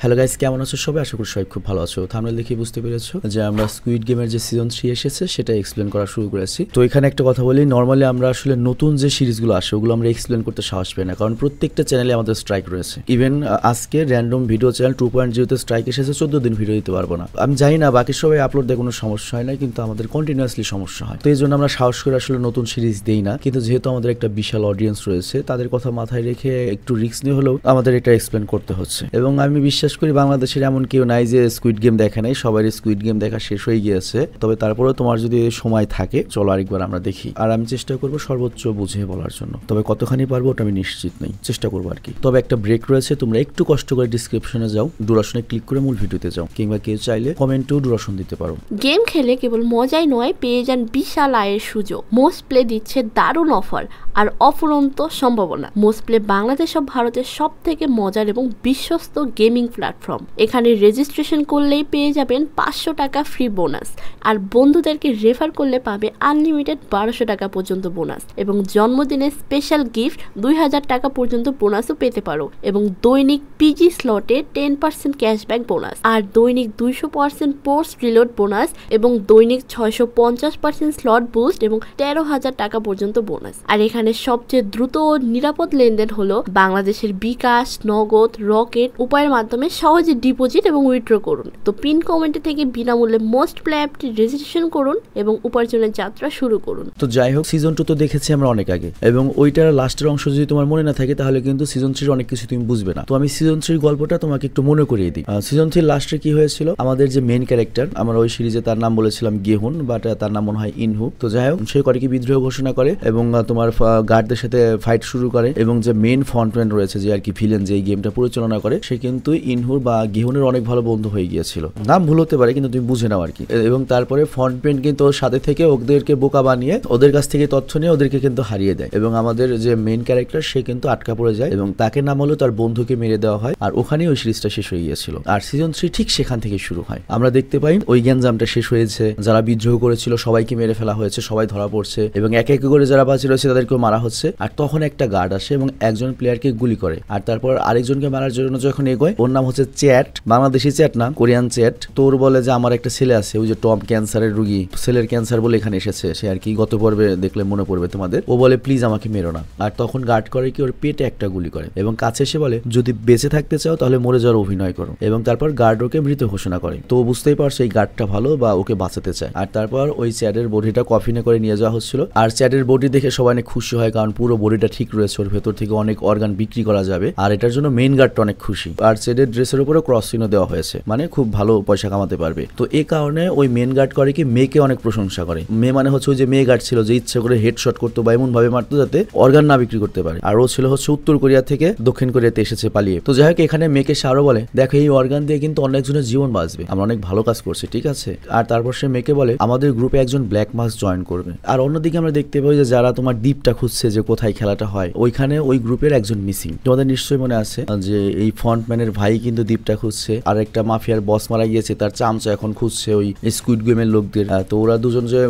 Hello guys, কেমন আছো সবাই? আশা করি সবাই খুব ভালো আছো। থাম্বনেল দেখে বুঝতে পেরেছো যে আমরা স্কুইড গেমের যে সিজন 3 এসেছে সেটা এক্সপ্লেন করা শুরু করেছি। তো এখানে একটা কথা বলি, নরমালি আমরা আসলে নতুন যে সিরিজগুলো আসে ওগুলো আমরা এক্সপ্লেন করতে সাহস পাই না, কারণ প্রত্যেকটা চ্যানেলে আমাদের স্ট্রাইক রয়েছে। ইভেন আজকে র্যান্ডম ভিডিও চ্যানেল 2.0 তে স্ট্রাইক এসেছে, 14 দিন ভিডিও দিতে পারবো না। আমি জানি না বাকি সবাই আপলোড দেয় কোনো সমস্যা হয় না, কিন্তু আমাদের কন্টিনিউয়াসলি সমস্যা হয়। তো এই জন্য আমরা সাহস করে আসলে নতুন সিরিজ দেই না, কিন্তু যেহেতু আমাদের একটা বিশাল অডিয়েন্স রয়েছে তাদের কথা মাথায় রেখে একটু রিস্ক নিয়ে হলেও আমাদের এটা এক্সপ্লেন করতে হচ্ছে। এবং আমি বিশ্বাস করি বাংলাদেশের এমন কেউ নাই যে স্কুইড গেম দেখে নাই, সবাই স্কুইড গেম দেখা শেষ হয়ে গিয়েছে। তবে তারপরে তোমার যদি সময় থাকে চলো আরেকবার আমরা দেখি, আর আমি চেষ্টা করবো সর্বোচ্চ বুঝে বলার জন্য। তবে কতখানি পারবো ওটা আমি নিশ্চিত নই, চেষ্টা করবো আর কি। তবে একটা ব্রেক রয়েছে, তোমরা একটু কষ্ট করে ডিসক্রিপশনে যাও, ডুরাশনে ক্লিক করে মূল ভিডিওতে যাও, কিংবা কেউ চাইলে কমেন্টেও ডুরাশন দিতে পারো। গেম খেলে কেবল মজাই নয়, পেয়ে যান বিশাল আয়ের সুযোগ। মোস্ট প্লে দিচ্ছে দারুণ অফার আর অফুরন্ত সম্ভাবনা। মোস্ট প্লে বাংলাদেশ ও ভারতের সব থেকে মজার এবং বিশ্বস্ত গেমিং প্ল্যাটফর্ম। এখানে রেজিস্ট্রেশন করলেই পেয়ে যাবেন 500 টাকা ফ্রি বোনাস, আর বন্ধুদেরকে রেফার করলে পাবে আনলিমিটেড 1200 টাকা পর্যন্ত বোনাস, এবং জন্মদিনের স্পেশাল গিফট 2000 টাকা পর্যন্ত বোনাসও পেতে পারো, এবং দৈনিক পিজি স্লটে 10% ক্যাশব্যাক বোনাস, আর দৈনিক 200% পোস্ট রিলোড বোনাস, এবং দৈনিক 650% স্লট বুস্ট এবং 13,000 টাকা পর্যন্ত বোনাস। আর এখানে সবচেয়ে দ্রুত ও নিরাপদ লেনদেন হলো বাংলাদেশের বিকাশ, নগদ, রকেট উপায়ের মাধ্যমে সহজে ডিপোজিট এবং উইথড্র করুন। তো পিন কমেন্টে থেকে বিনামূল্যে মোস্ট প্লে অ্যাপটি রেজিস্ট্রেশন করুন এবং উপার্জনের যাত্রা শুরু করুন। তো যাই হোক, সিজন 2 তো দেখেছি আমরা অনেক আগে, এবং ওইটার লাস্টের অংশ যদি তোমার মনে না থাকে তাহলে কিন্তু সিজন 3 অনেক কিছু তুমি বুঝবে না। তো আমি সিজন 3 গল্পটা তোমাকে একটু মনে করিয়ে দিই। সিজন 3 লাস্টে কি হয়েছিল, আমাদের যে মেইন ক্যারেক্টার, আমরা ওই সিরিজে তার নাম বলেছিলাম গেহুন, বাট তার নাম মনে হয় ইনহু। তো যাই হোক, সে করে কি বিদ্রোহ ঘোষণা করে এবং তোমার গার্ডদের সাথে ফাইট শুরু করে, এবং যে মেইন ফ্রন্টম্যান রয়েছে যে আর কি ভিলেন যে এই গেমটা পরিচালনা করে, সে কিন্তু ইনহুর বা গেহুনের অনেক ভালো বন্ধু হয়ে গিয়েছিল। নাম ভুল হতে পারে কিন্তু তুমি বুঝে নাও আর কি। এবং তারপরে ফ্রন্টম্যান কিন্তু ওর সাথে থেকে ওদেরকে বোকা বানিয়ে ওদের কাছ থেকে তথ্য নিয়ে ওদেরকে কিন্তু হারিয়ে দেয়, এবং আমাদের যে মেইন ক্যারেক্টার সে কিন্তু আটকা পড়ে যায় এবং তাকে নাম হলো তার বন্ধুকে মেরে দেওয়া হয়। আর ওখানেই ওই সিরিজটা শেষ হয়ে গিয়েছিল। আর সিজন 3 ঠিক সেখান থেকে শুরু হয়। আমরা দেখতে পাই ওই গ্যাঞ্জামটা শেষ হয়েছে, যারা বিদ্রোহ করেছিল সবাইকে মেরে ফেলা হয়েছে, সবাই ধরা পড়ছে, এবং একে একে করে যারা বাঁচে রয়েছে তাদেরকেও মারা হচ্ছে। আর তখন একটা গার্ড আসে এবং একজন প্লেয়ারকে গুলি করে, আর তারপর আরেকজনকে মারার জন্য যখন এগোয়, ওর নাম হচ্ছে চ্যাট, বাংলাদেশি চ্যাট না, কোরিয়ান চ্যাট। তোর বলে যে আমার একটা ছেলে আছে, ওই যে টম ক্যান্সারের রুগী, ছেলের ক্যান্সার বলে এখানে এসেছে সে আর কি, গত পর্বে দেখলে মনে পড়বে তোমাদের। ও বলে প্লিজ আমাকে মেরো না। আর তখন গার্ড করে কি ওর পেটে একটা গুলি করে, এবং কাছে এসে বলে যদি বেঁচে থাকতে চাও তাহলে মরে যাওয়ার অভিনয় করো, এবং তারপর গার্ড ওকে মৃত ঘোষণা করে। তো বুঝতেই পারছো এই গার্ডটা ভালো বা ওকে বাঁচাতে চায়। আর তারপর ওই চ্যাটের বডিটা কফিনে করে নিয়ে যাওয়া হচ্ছিল, আর চ্যাটের বডি দেখে সবাই অনেক খুশি হয়, কারণ পুরো বডিটা ঠিক রয়েছে, ওর ভেতর থেকে অনেক অর্গান বিক্রি করা যাবে। আর এটার জন্য মেইন গার্ডটা অনেক খুশি। আর চ্যাটের ড্রেসের উপরে ক্রস চিহ্ন দেওয়া হয়েছে, মানে খুব ভালো পয়সা কামাতে পারবে। তো এই কারণে ওই মেইন গার্ড করে কি মেয়েকে অনেক প্রশংসা করে। মেয়ে মানে হচ্ছে ওই যে মেয়ে গার্ড ছিল যে ইচ্ছে করে হেডশট করতো বা এমন ভাবে মারতো যাতে অর্গান না বিক্রি করতে পারে। আর ও ছিল হচ্ছে উত্তর কোরিয়া থেকে দক্ষিণ কোরিয়াতে এসেছে পালিয়ে। তো যাই হোক, এখানে মেয়েকে সে আরো বলে দেখো এই অর্গান দিয়ে কিন্তু অনেকজনের জীবন বাঁচবে, আমরা অনেক ভালো কাজ করছি, ঠিক আছে। আর তারপর সে মেয়েকে বলে আমাদের গ্রুপে একজন ব্ল্যাক মাস জয়েন করবে। আর অন্যদিকে আমরা দেখতে পাই যে যারা তোমার দ্বীপটা খুঁজছে যে কোথায় খেলাটা হয়, ওইখানে ওই গ্রুপের একজন মিসিং। তোমাদের নিশ্চয়ই মনে আছে যে এই ফ্রন্টম্যানের ভাই কিন্তু দ্বীপটা খুঁজছে, আর একটা মাফিয়ার বস মারা গিয়েছে, তার চামচা এখন খুঁজছে ওই স্কুইড গেমের লোকদের। তো ওরা দুজন যে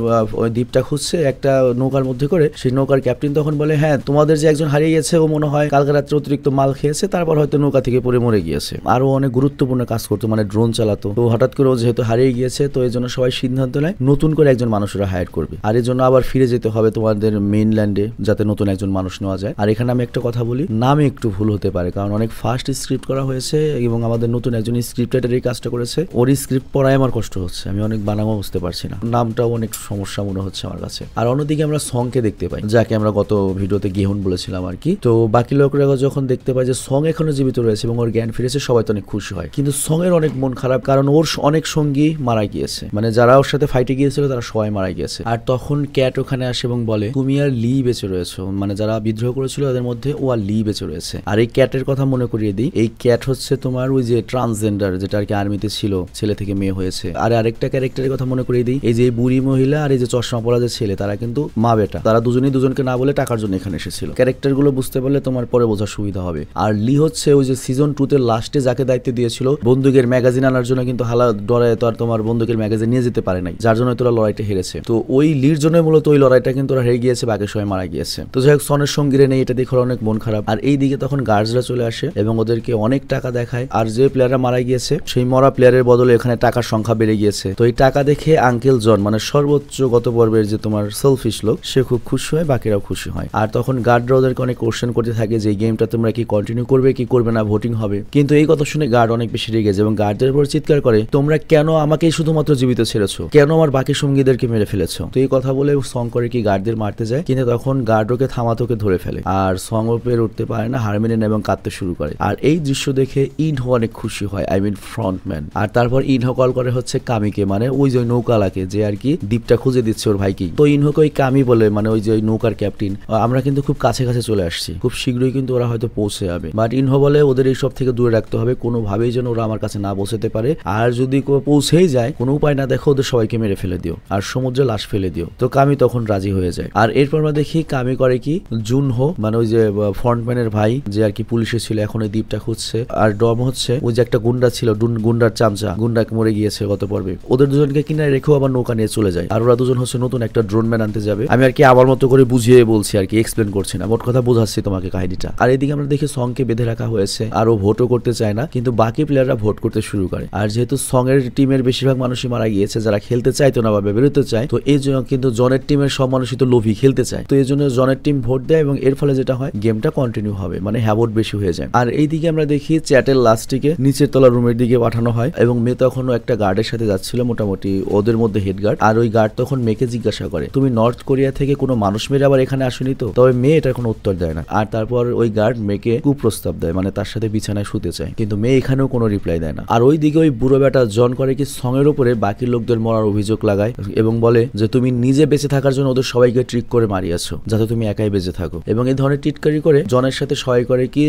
ওই দ্বীপটা খুঁজছে একটা নৌকার মধ্যে করে, সেই নৌকার ক্যাপ্টেন তখন বলে হ্যাঁ তোমাদের যে একজন হারিয়ে গেছে ও মনে হয় কালকে রাত্রে অতিরিক্ত মাল খেয়েছে, তারপর হয়তো নৌকা থেকে পড়ে মরে গিয়েছে। আরো অনেক গুরুত্বপূর্ণ কাজ করতো, মানে ড্রোন চালাতো। তো হঠাৎ করে ও যেহেতু হারিয়ে গিয়েছে, তো এই জন্য সবাই সিদ্ধান্ত নেয় নতুন করে একজন মানুষরা হায়ার করবে, আর এর জন্য আবার ফিরে যেতে হবে তোমাদের মেইনল্যান্ডে যাতে নতুন একজন মানুষ নেওয়া যায়। আর এখানে আমি একটা কথা বলি, নামে একটু ভুল হতে পারে, কারণ অনেক ফাস্ট স্ক্রিপ্ট করা হয়েছে এবং আমাদের নতুন একজন স্ক্রিপ্ট রাইটার এই কাজটা করেছে। ওর স্ক্রিপ্ট পড়ায় আমার কষ্ট হচ্ছে, আমি অনেক বানামও বুঝতে পারছি না, নামটাও অনেক সমস্যা মনে হচ্ছে আমার কাছে। আর অন্যদিকে আমরা সংকে দেখতে পাই, যাকে আমরা গত ভিডিওতে গেহুন বলেছিলাম আর কি। তো বাকি লোকরা যখন দেখতে পায় যে সং এখনো জীবিত রয়েছে এবং ওর জ্ঞান ফিরেছে, সবাই তো অনেক খুশি হয়। কিন্তু সং এর অনেক মন খারাপ, কারণ ওর অনেক সঙ্গী মারা গিয়েছে, মানে যারা ওর সাথে ফাইটে গিয়েছিল তারা সবাই মারা গিয়েছে। আর তখন ক্যাট ওখানে আসে এবং বলে তুমি আর লি বেঁচে রয়েছো, মানে যারা বিদ্রোহ করেছিল তাদের মধ্যে ও আর লি বেঁচে রয়েছে। আর এই ক্যাটের কথা মনে করিয়ে দিই, এই ক্যাট হচ্ছে তোমার ওই যে ট্রান্সজেন্ডার, যেটা আর কি আর্মিতে ছিল, ছেলে থেকে মেয়ে হয়েছে। আর আরেকটা ক্যারেক্টারের কথা মনে করিয়ে দিই, এই যে বুড়ি মহিলা আর এই যে চশমা পরা যে ছেলে, তারা কিন্তু মা বেটা, তারা দুজনেই দুজনকে না বলে টাকার জন্য এখানে এসেছিল। ক্যারেক্টার গুলো বুঝতে পারলে তোমার পরে বোঝার সুবিধা হবে। আর লি হচ্ছে ওই যে সিজন 2 তে লাস্টে যাকে দায়িত্ব দিয়েছিল বন্দুকের ম্যাগাজিন আনার জন্য, কিন্তু হালা ডরায় তো আর তোমার বন্দুকের ম্যাগাজিন নিয়ে যেতে পারে নাই, যার জন্য তোরা লড়াইটা হেরেছে। তো ওই লির জন্য মূলত ওই লড়াইটা কিন্তু ওরা হেরে গিয়েছে, বাকি সবাই মারা গিয়েছে। তো যাই হোক, সনের সঙ্গীরে নেই, এটা দেখে অনেক মন খারাপ। আর এই দিকে তখন গার্ডসরা চলে আসে এবং ওদেরকে অনেক টাকা দেখায় হয় আর যে প্লেয়াররা মারা গিয়েছে সেই মরা প্লেয়ারের বদলে এখানে টাকার সংখ্যা বেড়ে গিয়েছে। তো এই টাকা দেখে আঙ্কেল জন মানে সর্বোচ্চ গত পর্বের যে তোমার সেলফিশ লোক সে খুব খুশি হয়, বাকিরাও খুশি হয়। আর তখন গার্ডরা ওদেরকে অনেক কোশ্চেন করতে থাকে যে এই গেমটা তোমরা কি কন্টিনিউ করবে কি করবে না, ভোটিং হবে। কিন্তু এই কথা শুনে গার্ড অনেক বেশি রেগে যায় এবং গার্ডদের উপর চিৎকার করে তোমরা কেন আমাকেই শুধুমাত্র জীবিত ছেড়েছো, কেন আমার বাকি সঙ্গীদেরকে মেরে ফেলেছো। তো এই কথা বলে সং করে কি গার্ডদের মারতে যায়, কিন্তু তখন গার্ড ওকে থামাতে ওকে ধরে ফেলে আর সং ওপরে উঠতে পারে না, হারমিনেন এবং কাঁদতে শুরু করে। আর এই দৃশ্য দেখে ইনহো অনেক খুশি হয়, আই মিন ফ্রন্টম্যান। আর তারপর ইনহো কল করে হচ্ছে কামিকে, মানে ওই যে নৌকালাকে যে আর কি দ্বীপটা খুঁজে দিচ্ছে ওর ভাইকে। তো ইনহোকে ওই কামি বলে, মানে ওই যে নৌকার ক্যাপ্টেন, আমরা কিন্তু খুব কাছে কাছে চলে আসছি, খুব শীঘ্রই কিন্তু ওরা হয়তো পৌঁছে যাবে। বাট ইনহো বলে ওদের এই সব থেকে দূরে রাখতে হবে, কোনোভাবেই যেন ওরা আমার কাছে না পৌঁছাতে পারে, আর যদি পৌঁছেই যায় কোনো উপায় না দেখো ওদের সবাইকে মেরে ফেলে দিও আর সমুদ্রে লাশ ফেলে দিও। তো কামি তখন রাজি হয়ে যায়। আর এরপর আমরা দেখি কামি করে কি জুনহো মানে ওই যে ফ্রন্টম্যানের ভাই যে আর কি পুলিশে ছিল এখন ওই দ্বীপটা খুঁজছে, আর ডম হচ্ছে ওই যে একটা গুন্ডা ছিল, গুন্ডার চামচা, গুন্ডাকে মরে গিয়েছে গত পর্বে, ওদের দুজনকে কিনারে রেখেও আবার নৌকা নিয়ে চলে যায়। আর ওরা দুজন হচ্ছে নতুন একটা ড্রোন ম্যান আনতে যাবে। আমি আর কি আমার মতো করে বুঝিয়ে বলছি আর কি, এক্সপ্লেন করছি না, মোট কথা বোঝাচ্ছি তোমাকে কাহিনীটা। আর এদিকে আমরা দেখি সংকে বেঁধে রাখা হয়েছে আর ও ভোটও করতে চায় না, কিন্তু বাকি প্লেয়াররা ভোট করতে শুরু করে। আর যেহেতু সং এর টিমের বেশিরভাগ মানুষই মারা গিয়েছে যারা খেলতে চাইতো না বা বেরোতে চায়, তো এই জন্য কিন্তু জনের টিমের সব মানুষই তো লোভী খেলতে চায়, তো এই জন্য জনের টিম ভোট দেয় এবং এর ফলে যেটা হয় গেমটা কন্টিনিউ হবে, মানে হ্যাভোট বেশি হয়ে যায়। আর এইদিকে আমরা দেখি চ্যাটের লাস্টটিকে নিচের তলা রুমের দিকে পাঠানো হয় এবং মেয়ে তখনও একটা গার্ডের সাথে যাচ্ছিল, মোটামুটি ওদের মধ্যে হেড গার্ড। আর ওই গার্ড তখন মেয়েকে জিজ্ঞাসা করে তুমি নর্থ কোরিয়া থেকে কোনো মানুষ মেরে আবার এখানে আসেনি তো? তবে মেয়ে এটার কোনো উত্তর দেয় না। আর তারপর ওই গার্ড মেয়েকে কুপ্রস্তাব দেয়, মানে তার সাথে বিছানায় শুতে চায়, কিন্তু মেয়ে এখানেও কোনো রিপ্লাই দেয় না। আর ওই দিকে ওই বুড়ো বেটা জন করে কি সং এর উপরে বাকি লোকদের মরার অভিযোগ লাগায় এবং বলে যে তুমি নিজে বেঁচে থাকার জন্য ওদের সবাইকে ট্রিক করে মারিয়েছো যাতে তুমি একাই বেঁচে থাকো, এবং এই ধরনের টিটকারি করে জনের সাথে সহায় করে কি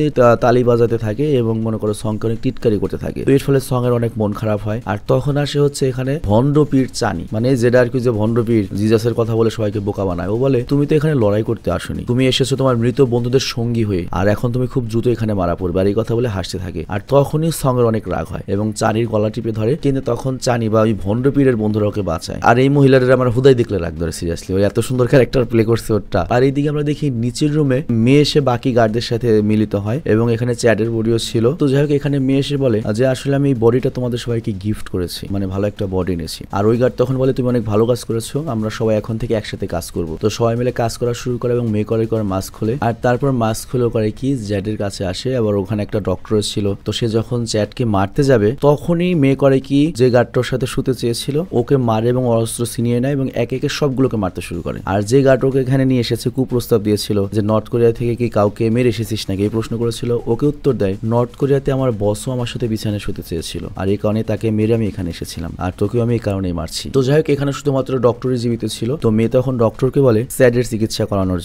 তালি বাজাতে থাকে এবং মনে করো সং অনেক টিটকারি করতে থাকে। তো এর ফলে সং এর অনেক মন খারাপ হয়। আর তখন আসে হচ্ছে এখানে ভণ্ডপীর চানি, মানে যেটা আর কি যে ভণ্ডপীর জিজাসের কথা বলে সবাইকে বোকা বানায়। ও বলে তুমি তো এখানে লড়াই করতে আসোনি, তুমি এসেছো তোমার মৃত বন্ধুদের সঙ্গী হয়ে, আর এখন তুমি খুব দ্রুত এখানে মারা পড়বে। আর এই কথা বলে হাসতে থাকে। আর তখনই সং এর অনেক রাগ হয় এবং চানির গলা টিপে ধরে, কিন্তু তখন চানি বা ওই ভণ্ডপীরের বন্ধুরা ওকে বাঁচায়। আর এই মহিলার আমার হুদাই দেখলে রাগ ধরে, সিরিয়াসলি ওই এত সুন্দর ক্যারেক্টার প্লে করছে ওটা। আর এইদিকে আমরা দেখি নিচের রুমে মেয়ে এসে বাকি গার্ডদের সাথে মিলিত হয় এবং এখানে চ্যাটের বডিও ছিল। তো যাই হোক এখানে মেয়ে এসে বলে যে আসলে আমি এই বডিটা তোমাদের সবাইকে গিফট করেছি, মানে ভালো একটা বডি এনেছি। আর ওই গার্ড তখন বলে তুমি অনেক ভালো কাজ করেছো, আমরা সবাই এখন থেকে একসাথে কাজ করব। তো সবাই মিলে কাজ করা শুরু করে এবং মেয়ে করে মাস্ক খোলে। আর তারপর মাস্ক খুলে করে কি জ্যাটের কাছে আসে, আবার ওখানে একটা ডক্টর ছিল। তো সে যখন চ্যাটকে মারতে যাবে তখনই মেয়ে করে কি যে গার্ডটার সাথে শুতে চেয়েছিল ওকে মারে এবং অস্ত্র ছিনিয়ে নেয় এবং একে একে সবগুলোকে মারতে শুরু করে। আর যে গার্ড ওকে এখানে নিয়ে এসেছে কুপ্রস্তাব দিয়েছিল যে নর্থ কোরিয়া থেকে কি কাউকে মেরে এসেছিস নাকি এই প্রশ্ন করেছিল, ওকে উত্তর দেয় নর্থ কোরিয়াতে আমার বসও আমার সাথে বিছানায় শুতে চেয়েছিল আর এই কারণে তাকে মেরে আমি এখানে এসেছিলাম, আর তোকেও আমি এই কারণেই মারছি। তো যাই হোক এখানে শুধুমাত্র ডক্টরই জীবিত ছিল। তো মেয়ে তখন ডক্টরকে বলে স্যাডের চিকিৎসা করানোর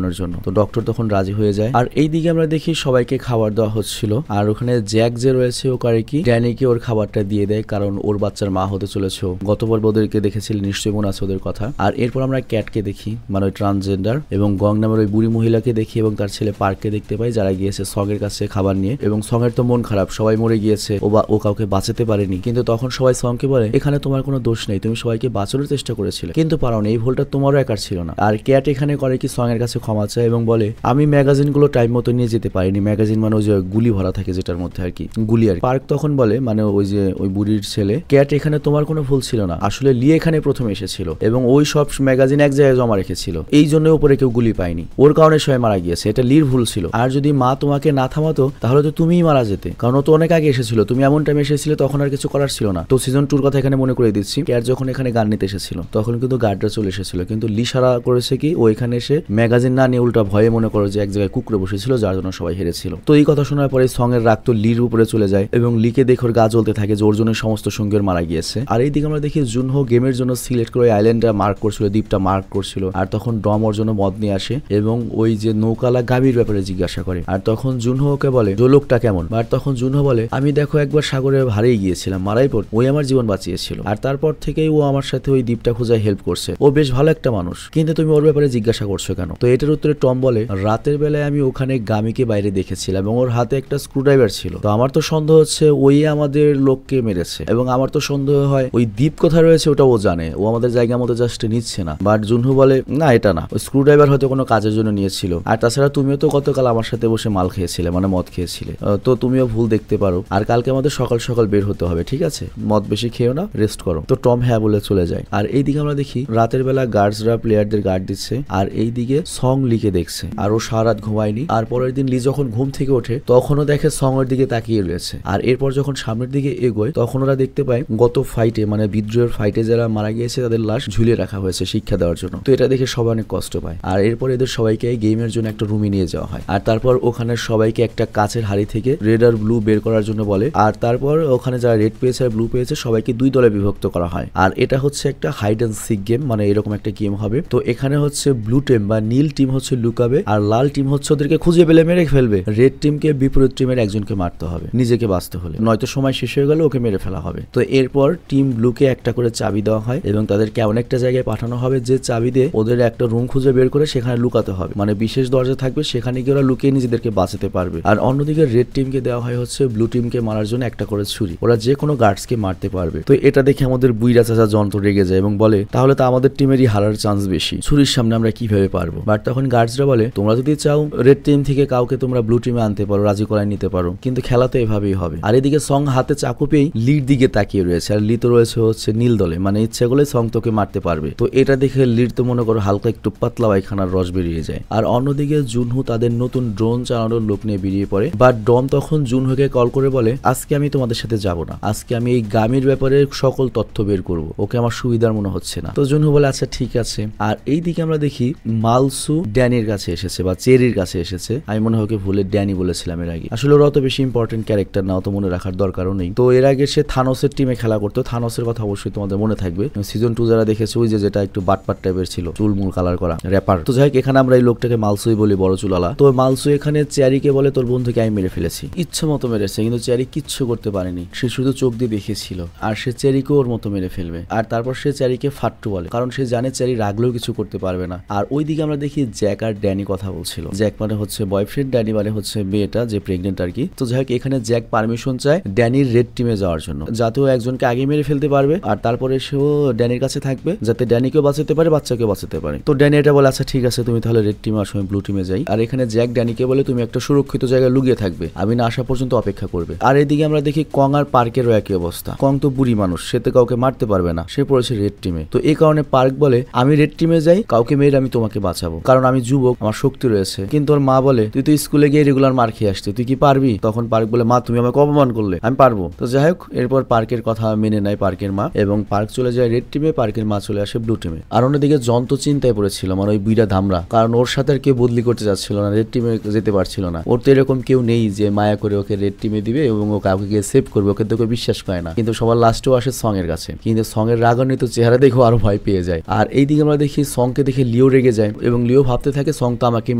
জন্য, তো ডক্টর তখন রাজি হয়ে যায়। আর এই দিকে আমরা দেখি সবাইকে খাবার দেওয়া হচ্ছিল। আর ওখানে জ্যাক যে রয়েছে ও করে কি ড্যানিকে ওর খাবারটা দিয়ে দেয়, কারণ ওর বাচ্চার মা হতে চলেছে। গত পর্বে ওদেরকে দেখেছিলেন নিশ্চয়ই মনে আছে ওদের কথা। আর এরপর আমরা ক্যাটকে দেখি, মানে ওই ট্রান্সজেন্ডার, এবং গং নামের ওই বুড়ি মহিলাকে দেখি এবং তার ছেলে পার্ককে দেখতে পাই যারা গিয়েছে সঙের কাছে খাবার নিয়ে। এবং সঙের তো মন খারাপ, সবাই মরে গিয়েছে, ও কাউকে বাঁচাতে পারেনি। কিন্তু তখন সবাই সঙকে বলে এখানে তোমার কোনো দোষ নেই, তুমি সবাইকে বাঁচানোর চেষ্টা করেছিলে কিন্তু পারোনি, এই ভুলটা তোমারও একার ছিল না। আর ক্যাট এখানে করে কি সঙের কাছে ক্ষমা চায় এবং বলে আমি ম্যাগাজিন গুলো টাইম মতো নিয়ে যেতে পারিনি। ম্যাগাজিন মানে ওই যে গুলি ভরা থাকে যেটার মধ্যে আর কি গুলি। আর পার্ক তখন বলে, মানে ওই যে ওই বুড়ির ছেলে, ক্যাট এখানে তোমার কোনো ভুল ছিল না, আসলে লি এখানে প্রথমে এসেছিল এবং ওই সব ম্যাগাজিন এক জায়গায় জমা রেখেছিল, এই জন্য উপরে কেউ গুলি পায়নি, ওর কারণে সবাই মারা গিয়েছে, এটা লির ভুল ছিল। আর যদি মা তোমাকে না থামাতো তাহলে তো তুমিই মারা যেতে, কারণ ও তো অনেক আগে এসেছিল, তুমি এমন টাইমে এসেছিলে তখন আর কিছু করার ছিল না। তো সিজন 2 কথা এখানে মনে করে দিচ্ছি, ক্যাট যখন এখানে গান নিতে এসেছিল তখন কিন্তু গার্ডরা চলে এসেছিল, কিন্তু লি সারা করেছে কি ও এখানে এসে ম্যাগাজিন না নিয়ে উল্টা ভয়ে মনে করো যে এক জায়গায় কুকুরে বসেছিল যার জন্য সবাই হেরেছিল। তো এই কথা শোনার পরে সং এর রাগ তো লির উপরে চলে যায় এবং লিকে দেখে ওর গা জ্বলতে থাকে যে ওর জন্য সমস্ত সঙ্গীর মারা গিয়েছে। আর এইদিকে আমরা দেখি জুনহো গেমের জন্য সিলেক্ট করে আইল্যান্ডটা মার্ক করছিল, দ্বীপটা মার্ক করছিল। আর তখন ডম ওর জন্য মদ নিয়ে আসে এবং ওই যে নৌকালা গাভীর ব্যাপারে জিজ্ঞাসা করে। আর তখন জুনহো ওকে বলে যে লোকটা কেমন। আর তখন জুনহো বলে আমি দেখো একবার সাগরে হারিয়ে গিয়েছিলাম, মারাই পড়, ওই আমার জীবন বাঁচিয়েছিল, আর তারপর থেকেই ও আমার সাথে ওই দ্বীপটা খোঁজায় হেল্প করছে, ও বেশ ভালো একটা মানুষ, কিন্তু তুমি ওর ব্যাপারে জিজ্ঞাসা করছো কেন? তো এটার উত্তরে টম বলে রাতের বেলায় আমি ওখানে গামিকে বাইরে দেখেছিলাম এবং ওর হাতে একটা স্ক্রুড্রাইভার ছিল, তো আমার তো সন্দেহ হচ্ছে ওই আমাদের লোককে মেরেছে, এবং আমার তো সন্দেহ হয় ওই দ্বীপ কোথায় রয়েছে ওটা ও জানে, ও আমাদের জায়গা মতো জাস্ট নিচ্ছে না। বাট জুনহো বলে না এটা না, ওই স্ক্রুড্রাইভার হয়তো কোনো কাজের জন্য নিয়েছিল, আর তাছাড়া তুমিও তো গতকাল আমার সাথে বসে মাল খেয়েছিলে, মানে মদ খেয়েছিলে। দেখেছিলে, তো তুমিও ভুল দেখতে পারো, আর কালকে আমাদের সকাল সকাল বের হতে হবে, ঠিক আছে, মদ বেশি খেও না, রেস্ট করো। তো টম হ্যাঁ বলে চলে যায়। আর এইদিকে আমরা দেখি রাতের বেলা গার্ডসরা প্লেয়ারদের গার্ড দিচ্ছে, আর এইদিকে সং লিকে দেখছে, আর ও সারা রাত ঘুমায়নি। আর পরের দিন লি যখন ঘুম থেকে ওঠে তখনও দেখে সং এর দিকে তাকিয়ে রয়েছে। আর এরপর যখন সামনের দিকে এগোয় তখন ওরা দেখতে পায় গত ফাইটে মানে বিদ্রোহের ফাইটে যারা মারা গিয়েছে তাদের লাশ ঝুলিয়ে রাখা হয়েছে শিক্ষা দেওয়ার জন্য। তো এটা দেখে সবাই অনেক কষ্ট পায়। আর এরপর এদের সবাইকে গেমের জন্য একটা রুমে নিয়ে যাওয়া হয়, আর তারপর ওখানে সবাইকে একটা কাচের হাড়ি থেকে রেড আর ব্লু বের করার জন্য বলে। আর তারপর ওখানে যারা রেড পেয়েছে আর ব্লু পেয়েছে সবাইকে 2 দলে বিভক্ত করা হয়। আর এটা হচ্ছে একটা হাইড অ্যান্ড সিক গেম, মানে এরকম একটা গেম হবে। তো এখানে হচ্ছে ব্লু টিম বা নীল টিম হচ্ছে লুকাবে, আর লাল টিম হচ্ছে ওদেরকে খুঁজে পেলে মেরে ফেলবে। রেড টিমকে বিপরীত টিমের একজনকে মারতে হবে নিজেকে বাঁচতে হলে, নয়তো সময় শেষ হয়ে গেলে ওকে মেরে ফেলা হবে। তো এরপর টিম ব্লুকে একটা করে চাবি দেওয়া হয় এবং তাদেরকে এমন একটা জায়গায় পাঠানো হবে যে চাবি দিয়ে ওদের একটা রুম খুঁজে বের করে সেখানে লুকাতে হবে, মানে বিশেষ দরজা থাকবে, সেখানে গিয়ে ওরা লুকিয়ে নিজেদেরকে বাঁচাতে পারবে। আর অন্যদিকে রেড টিমকে দেওয়া হয় হচ্ছে ব্লু টিমকে মারার জন্য একটা করে ছুরি, ওরা যে কোনো গার্ডসকে মারতে পারবে। তো এটা দেখে আমাদের বুইরা চাচা যন্ত্র রেগে যায় এবং বলে তাহলে তো আমাদের টিমেরই হারার চান্স বেশি, ছুরির সামনে আমরা কিভাবে পারবো। বাট তখন গার্ডসরা বলে তোমরা যদি চাও রেড টিম থেকে কাউকে তোমরা ব্লু টিমে আনতে পারো, রাজি করায় নিতে পারো, কিন্তু খেলা তো এভাবেই হবে। আর এদিকে সং হাতে চাকু পেয়েই লির দিকে তাকিয়ে রয়েছে, আর লি তো রয়েছে হচ্ছে নীল দলে, মানে ইচ্ছে করলে সং তোকে মারতে পারবে। তো এটা দেখে লির তো মনে করো হালকা একটু পাতলা পায়খানার রস বেরিয়ে যায়। আর অন্যদিকে জুনহু তাদের নতুন ড্রোন চালানোর লোক নিয়ে বেরিয়ে পড়ে, বাট ডম তখন জুনহুকে কল করে বলে আজকে আমি তোমাদের সাথে যাব না, আজকে আমি এই গামির ব্যাপারে সকল তথ্য বের করব, ওকে আমার সুবিধার মনে হচ্ছে না। তো জুনহু বলে আচ্ছা ঠিক আছে। আর এইদিকে আমরা দেখি মালসু ড্যানির কাছে এসেছে বা চেরির কাছে এসেছে, আমি মনে হয় ওকে ভুলে ড্যানি বলেছিলাম এর আগে, আসলে ওরা অত বেশি ইম্পর্টেন্ট ক্যারেক্টার না, অত মনে রাখার দরকারও নেই। তো এর আগে সে থানোসের টিমে খেলা করতো, থানোসের কথা অবশ্যই তোমাদের মনে থাকবে, সিজন 2 যারা দেখেছে ওই যেটা একটু বাটপাট টাইপের ছিল, চুলমুল কালার করা র্যাপার। তো যাই হোক এখানে আমরা এই লোকটাকে মালসুই বলি, বড় চুলালা। তো মালসু এখানে চেরিকে বলে তোর বন্ধুকে আমি মেরে ফেলেছি, ইচ্ছে মতো মেরেছে, কিন্তু চেরি কিচ্ছু করতে পারেনি, সে শুধু চোখ দিয়ে দেখেছিল, আর সে চেরিকে ওর মতো মেরে ফেলবে। আর তারপর সে চেরিকে ফাট্টু বলে, কারণ সে জানে চেরি রাগলেও কিছু করতে পারবে না। আর ওইদিকে আমরা দেখি জ্যাক আর ড্যানি কথা বলছিল, জ্যাক মানে হচ্ছে বয়ফ্রেন্ড, ড্যানি মানে হচ্ছে মেয়েটা যে প্রেগনেন্ট আর কি। তো যাই হোক এখানে জ্যাক পারমিশন চায় ড্যানির রেড টিমে যাওয়ার জন্য, যাতে ও একজনকে আগে মেরে ফেলতে পারবে, আর তারপরে সেও ড্যানির কাছে থাকবে যাতে ড্যানিকেও বাঁচাতে পারে বাচ্চাকেও বাঁচাতে পারে। তো ড্যানি এটা বলে আচ্ছা ঠিক আছে তুমি তাহলে রেড টিমে আসো, আমি ব্লু টিমে যাই। আর এখানে জ্যাক ড্যানিকে বলে তুমি একটা সুরক্ষিত জায়গায় লুকিয়ে থাকবে, আমি না আসা পর্যন্ত অপেক্ষা করবে। আর এদিকে আমরা দেখি কং আর পার্কেরও একই অবস্থা, কং তো বুড়ি মানুষ, সে তো কাউকে মারতে পারবে না, সে পড়েছে রেড টিমে। তো এই কারণে পার্ক বলে আমি রেড টিমে যাই, কাউকে মেরে আমি তোমাকে বাঁচাবো, কারণ আমি যুবক, আমার শক্তি রয়েছে। কিন্তু ওর মা বলে তুই তো স্কুলে গিয়ে রেগুলার মার খেয়ে আসছে, তুই কি পারবি? তখন পার্ক বলে মা তুমি আমাকে অপমান করলে, আমি পারবো। তো যাই হোক এরপর পার্কের কথা মেনে নেয় পার্কের মা, এবং পার্ক চলে যায় রেড টিমে, পার্কের মা চলে আসে ব্লু টিমে। আর অন্যদিকে যন্ত্র চিন্তায় পড়েছিল, মানে ওই বুইড়া ধামরা, কারণ ওর সাথে আর কেউ বদলি করতে যাচ্ছিল না, রেড টিমে যেতে পারছিল না। ওর তো এরকম কেউ নেই যে মায়া করে ওকে রেড টিমে দিবে এবং ও কাউকে গিয়ে সেভ করবে, ওকে তো কেউ বিশ্বাস করে না। কিন্তু সবার লাস্টেও আসে সং এর কাছে, কিন্তু সং এর রাগান্বিত চেহারা দেখো আরো ভয় পেয়ে যায়। আর এইদিকে আমরা দেখি সংকে দেখে লিও রেগে যায় এবং লিও ভাবতে থাকে সং তো আমাকেই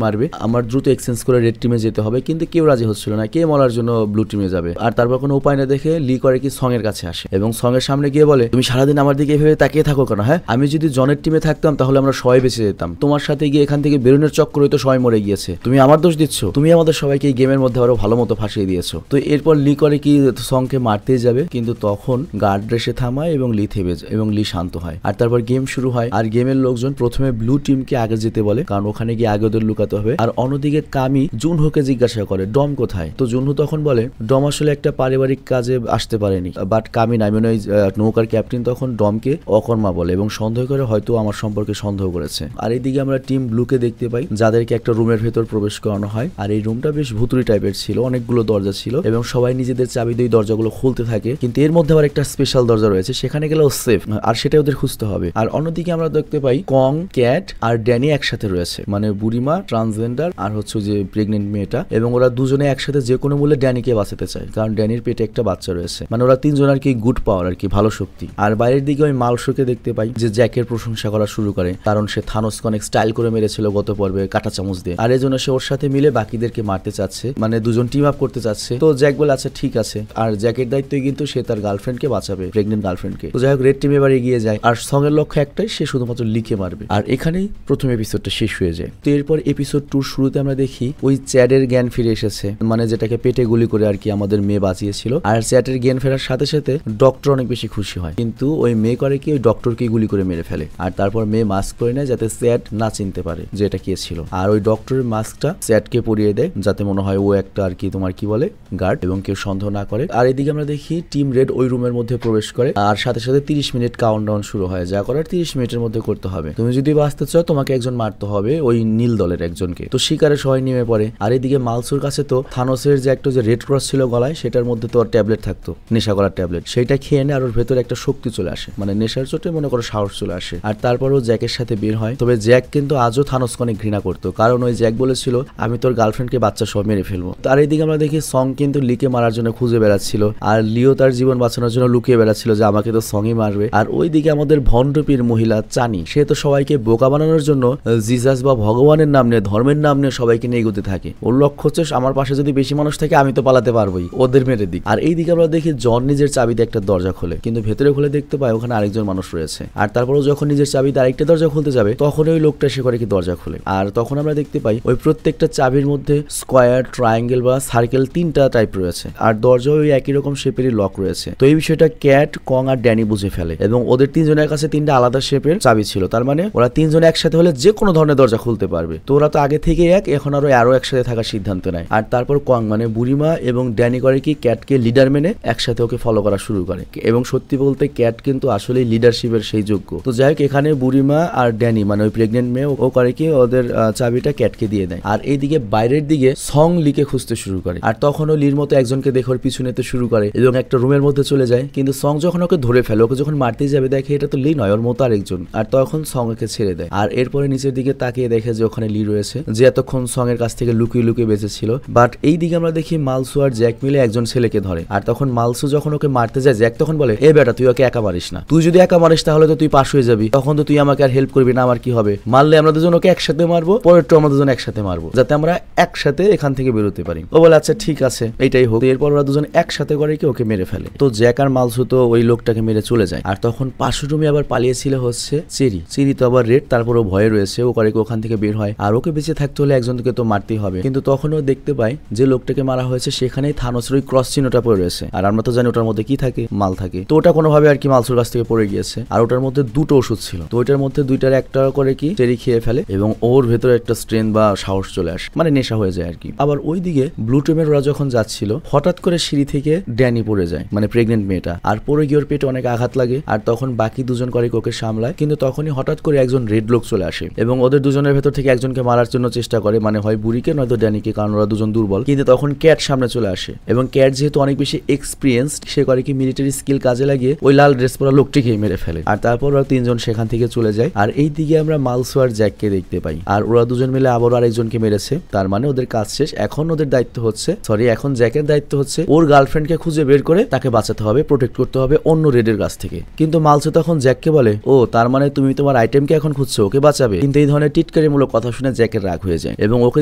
মারবে, আমার দ্রুত এক্সচেঞ্জ করে রেড টিমে যেতে হবে। কিন্তু কেউ রাজি হচ্ছিল না, কে মরার জন্য ব্লু টিমে যাবে। আর তারপর কোনো উপায় না দেখে লি করে কি সং এর কাছে আসে এবং সং এর সামনে গিয়ে বলে তুমি সারাদিন আমার দিকে এভাবে তাকিয়ে থাকো কেন? হ্যাঁ, আমি যদি জনের টিমে থাকতাম তাহলে আমরা সবাই বেঁচে যেতাম, তোমার সাথে গিয়ে এখান থেকে বেরোনোর চক্করে তো সবাই মরে গিয়েছে, তুমি আমার দোষ দিচ্ছ, তুমি আমাদের সবাইকে এই গেমের মধ্যে আরো ভালো মতো ফাঁসিয়ে দিয়েছো। তো এরপর লি করে কি সংকে মারতেই যাবে, কিন্তু তখন গার্ড রেসে থামায় এবং লি থেমে যায় এবং লি শান্ত হয়। আর তারপর গেম শুরু হয়। আর গেমের লোকজন প্রথমে ব্লু টিমকে আগে যেতে বলে, কারণ ওখানে গিয়ে আগে ওদের লুকাতে হবে। আর অন্যদিকে কামি জুনহোকে জিজ্ঞাসা করে ডম কোথায়। তো জুনহো তখন বলে ডম আসলে একটা পারিবারিক কাজে আসতে পারেনি, বাট কামি নামে ওই নৌকার ক্যাপ্টেন তখন ডমকে অকর্মা বলে এবং সন্দেহ করে হয়তো আমার সম্পর্কে সন্দেহ করেছে। আর এইদিকে আমরা টিম ব্লুকে দেখতে পাই, যাদেরকে একটা রুমের ভেতর প্রবেশ করানো হয়। আর এই রুমটা বেশ ভুতুরি টাইপের ছিল, অনেকগুলো দরজা ছিল এবং সবাই নিজেদের চাবি দিয়ে দরজাগুলো খুলতে থাকে, কিন্তু এর মধ্যে আবার একটা স্পেশাল দরজা রয়েছে, সেখানে গেলেও সেফ, আর সেটা ওদের খুঁজতে হবে। আর অন্যদিকে আমরা দেখতে পাই কং, ক্যাট আর ড্যানি একসাথে রয়েছে, মানে বুড়িমা, ট্রান্সজেন্ডার আর হচ্ছে যে প্রেগনেন্ট মেয়েটা, এবং ওরা দুজনে একসাথে যে কোনো মূল্যে ড্যানিকে বাঁচাতে চায়, কারণ ড্যানির পেটে একটা বাচ্চা রয়েছে। মানে ওরা তিনজন আর কি গুড পাওয়ার, আর কি ভালো শক্তি। আর বাইরের দিকে ওই মালসুকে দেখতে পাই যে জ্যাকের প্রশংসা করা শুরু করে, কারণ সে থানোসকে অনেক স্টাইল করে মেরেছিল গত পর্বে কাঁটা চামচ দিয়ে, আর এই জন্য সে ওর সাথে মিলে বাকিদেরকে মারতে চাচ্ছে, মানে দুজন টিম আপ করতে চাচ্ছে। তো জ্যাক বলে আচ্ছা ঠিক আছে, আর জ্যাকের দায়িত্বই কিন্তু সে তার গার্লফ্রেন্ডকে বাঁচাবে, প্রেগনেন্ট গার্লফ্রেন্ডকে। তো যাই হোক রেড টিম এবার এগিয়ে যায়, আর সং এর লক্ষ্য একটাই, সে শুধুমাত্র লিকে মারবে। আর এখানেই প্রথম এপিসোডটা শেষ হয়ে যায়। তো এরপর এপিসোড 2 শুরুতে আমরা দেখি ওই চ্যাডের জ্ঞান ফিরে এসেছে, মানে যেটাকে পেটে গুলি করে আর কি আমাদের মেয়ে বাঁচিয়েছিল। আর চ্যাডের জ্ঞান ফেরার সাথে সাথে ডক্টর অনেক বেশি খুশি হয়, কিন্তু ওই মেয়ে করে কি ওই ডক্টরকে গুলি করে মেরে ফেলে। আর তারপর মেয়ে মাস্ক পরে নেয় যাতে চ্যাড না চিনতে পারে যে এটা কে ছিল। আর ওই ডক্টরের মাস্কটা চ্যাডকে পরিয়ে দেয় যাতে মনে হয় ও একটা আর কি তোমার কি বলে গার্ড, এবং কেউ সন্দেহ না করে। আর এদিকে আমরা দেখি টিম রেড ওই রুমের মধ্যে প্রবেশ করে, আর সাথে সাথে 30 মিনিট কাউন্টডাউন শুরু হয়। যা করার 30 মিনিটের মধ্যে করতে হবে। তুমি যদি বাঁচতে চাও তোমাকে একজন মারতে হবে, ওই নীল দলের একজনকে। তো শিকারে সবাই নেমে পড়ে। আর এদিকে মালসুর কাছে তো থানোসের যে একটা যে রেড ক্রস ছিল গলায়, সেটার মধ্যে তো ট্যাবলেট থাকতো, নেশা করার ট্যাবলেট, সেইটা খেয়ে নেয়। আর ওর ভেতরে একটা শক্তি চলে আসে, মানে নেশার চোটে মনে করো সাহস চলে আসে। আর তারপরও জ্যাকের সাথে বের হয়। তবে জ্যাক কিন্তু আজও থানোসকে অনেক ঘৃণা করতো, কারণ ওই জ্যাক বলেছিল আমি তোর গার্লফ্রেন্ডকে বাচ্চা সহ মেরে ফেলবো। তার এইদিকে আমরা দেখি সং কিন্তু লিকে মারার জন্য খুঁজে বেড়াচ্ছিল, আর লিও তার জীবন বাঁচানোর জন্য লুকিয়ে বেড়াচ্ছিল যে আমাকে তো সঙ্গই মারবে। আর ওইদিকে আমাদের ভণ্ডপীর মহিলা চানি, সে তো সবাইকে বোকা বানানোর জন্য জিজাস বা ভগবানের নাম নিয়ে, ধর্মের নাম নিয়ে সবাইকে নিয়ে এগোতে থাকে। ওর লক্ষ্য হচ্ছে আমার পাশে যদি বেশি মানুষ থাকে আমি তো পালাতে পারবোই, ওদের মেরে দিক। আর এইদিকে আমরা দেখি জন নিজের চাবিতে একটা দরজা খোলে, কিন্তু ভেতরে খুলে দেখতে পায় ওখানে আরেকজন মানুষ রয়েছে। আর তারপরেও যখন নিজের চাবিতে আরেকটা দরজা খুলতে যাবে, তখন ওই লোকটা সে করে কি দরজা খুলে। আর তখন আমরা দেখতে পাই ওই প্রত্যেকটা চাবির মধ্যে স্কোয়ার, ট্রায়াঙ্গেল বা সার্কেল 3টা টাইপ রয়েছে, আর দরজা ওই একই রকম শেপেরই লক রয়েছে। তো এই বিষয়টা ক্যাট, কং আর ড্যানি বুঝে ফেলে, এবং ওদের 3 জনের কাছে 3টা আলাদা শেপের চাবি ছিল। তার মানে ওরা 3 জন একসাথে হলে যে কোনো ধরনের দরজা খুলতে পারবে। তো ওরা তো আগে থেকে এখন আরো একসাথে থাকার সিদ্ধান্ত নেয়। আর তারপর কং মানে বুড়িমা এবং ড্যানি করে কি ক্যাটকে লিডার মেনে একসাথে ওকে ফলো করা শুরু করে। এবং সত্যি বলতে ক্যাট কিন্তু আসলে লিডারশিপের সেই যোগ্য। তো যাই হোক, এখানে বুড়িমা আর ড্যানি মানে ওই প্রেগনেন্ট মেয়ে ও করে কি ওদের চাবিটা ক্যাটকে দিয়ে দেয়। আর এইদিকে বাইরের দিকে সং লিকে খুঁজতে শুরু করে, আর তখন ও লির মতো একজনকে দেখে ওর পিছু নিতে শুরু করে এবং একটা রুমের মধ্যে চলে যায়। কিন্তু সং যখন ওকে ধরে ফেলে, ওকে যখন মারতে যাবে, দেখে এটা তো লি নয়, ওর মতো আরেকজন। আর তখন সং ওকে ছেড়ে দেয়। আর এরপরে নিচের দিকে তাকিয়ে দেখে যে ওখানে লি রয়েছে, যে এতক্ষণ সং এর কাছ থেকে লুকিয়ে লুকিয়ে বেঁচেছিল। বাট এই দিকে আমরা দেখি মালসু আর জ্যাক মিলে একজন ছেলেকে ধরে। আর তখন মালসু যখন ওকে মারতে যায়, জ্যাক তখন বলে এ বেটা তুই ওকে একা মারিস না, তুই যদি একা মারিস তাহলে তো তুই পাশ হয়ে যাবি, তখন তো তুই আমাকে আর হেল্প করবি না, আমার কি হবে? মারলে আমরা দুজন ওকে একসাথে মারবো, পরেরটা আমরা দুজন একসাথে মারবো, যাতে আমরা একসাথে এখান থেকে বেরোতে পারি। ও বলে আচ্ছা ঠিক আছে, এইটাই হোক। এরপর ওরা দুজন একসাথে করে কি ওকে মেরে ফেলে। তো জ্যাক আর মালসু তো ওই লোকটাকে মেরে চলে যায়। আর তখন পাশের রুমে আবার পালিয়েছিল হচ্ছে চেরি। চেরি তো আবার রেড, তারপর ও ভয়ে রয়েছে, ও করে কি ওখান থেকে বের হয়। আর ওকে বেঁচে থাকতে হলে একজনকে তো মারতেই হবে। কিন্তু তখন ও দেখতে পায় যে লোকটাকে মারা হয়েছে সেখানেই থানোসের ওই ক্রস চিহ্নটা পড়ে রয়েছে। আর আমরা তো জানি ওটার মধ্যে কি থাকে, মাল থাকে। তো ওটা কোনোভাবে আর কি মালসুর কাছ থেকে পড়ে গিয়েছে। আর ওটার মধ্যে 2টো ওষুধ ছিল। তো ওইটার মধ্যে 2টার একটা করে কি চেরি খেয়ে ফেলে, এবং ওর ভেতরে একটা স্ট্রেংথ বা সাহস চলে আসে, মানে নেশা হয়ে যায় আর কি। আবার ওইদিকে ব্লু টিমের ওরা যখন যাচ্ছিল, হঠাৎ করে সিঁড়ি থেকে ড্যানি পড়ে যায়, মানে প্রেগনেন্ট মেয়েটা। আর পড়ে গিয়ে ওর পেটে অনেক আঘাত লাগে। আর তখন বাকি 2 জন করে ওকে সামলায়। কিন্তু তখনই হঠাৎ করে একজন রেড লোক চলে আসে, এবং ওদের 2 জনের ভেতর থেকে একজনকে মারার জন্য চেষ্টা করে, মানে হয় বুড়িকে নয়তো ড্যানিকে, কারণ ওরা 2 জন দুর্বল। কিন্তু তখন ক্যাট সামনে চলে আসে, এবং ক্যাট যেহেতু অনেক বেশি এক্সপিরিয়েন্সড, সে করে কি মিলিটারি স্কিল কাজে লাগিয়ে ওই লাল ড্রেস পরা লোকটিকে মেরে ফেলে। আর তারপর ওরা 3 জন সেখান থেকে চলে যায়। আর এই দিকে আমরা মালসু আর জ্যাককে দেখতে পাই, আর ওরা 2 জন মিলে আবারও আরেকজনকে মেরেছে। তার মানে ওদের কাজ শেষ। এখন ওদের দায়িত্ব হচ্ছে, এখন জ্যাকের দায়িত্ব হচ্ছে ওর গার্লফ্রেন্ডকে খুঁজে বের করে তাকে বাঁচাতে হবে, প্রোটেক্ট করতে হবে অন্য রেডের কাছ থেকে। কিন্তু মালসু তখন জ্যাককে বলে, ও তার মানে তুমি তোমার আইটেমকে এখন খুঁজছো, ওকে বাঁচাবে? কিন্তু এই ধরনের টিটকারিমূলক কথা শুনে জ্যাকের রাগ হয়ে যায়, এবং ওকে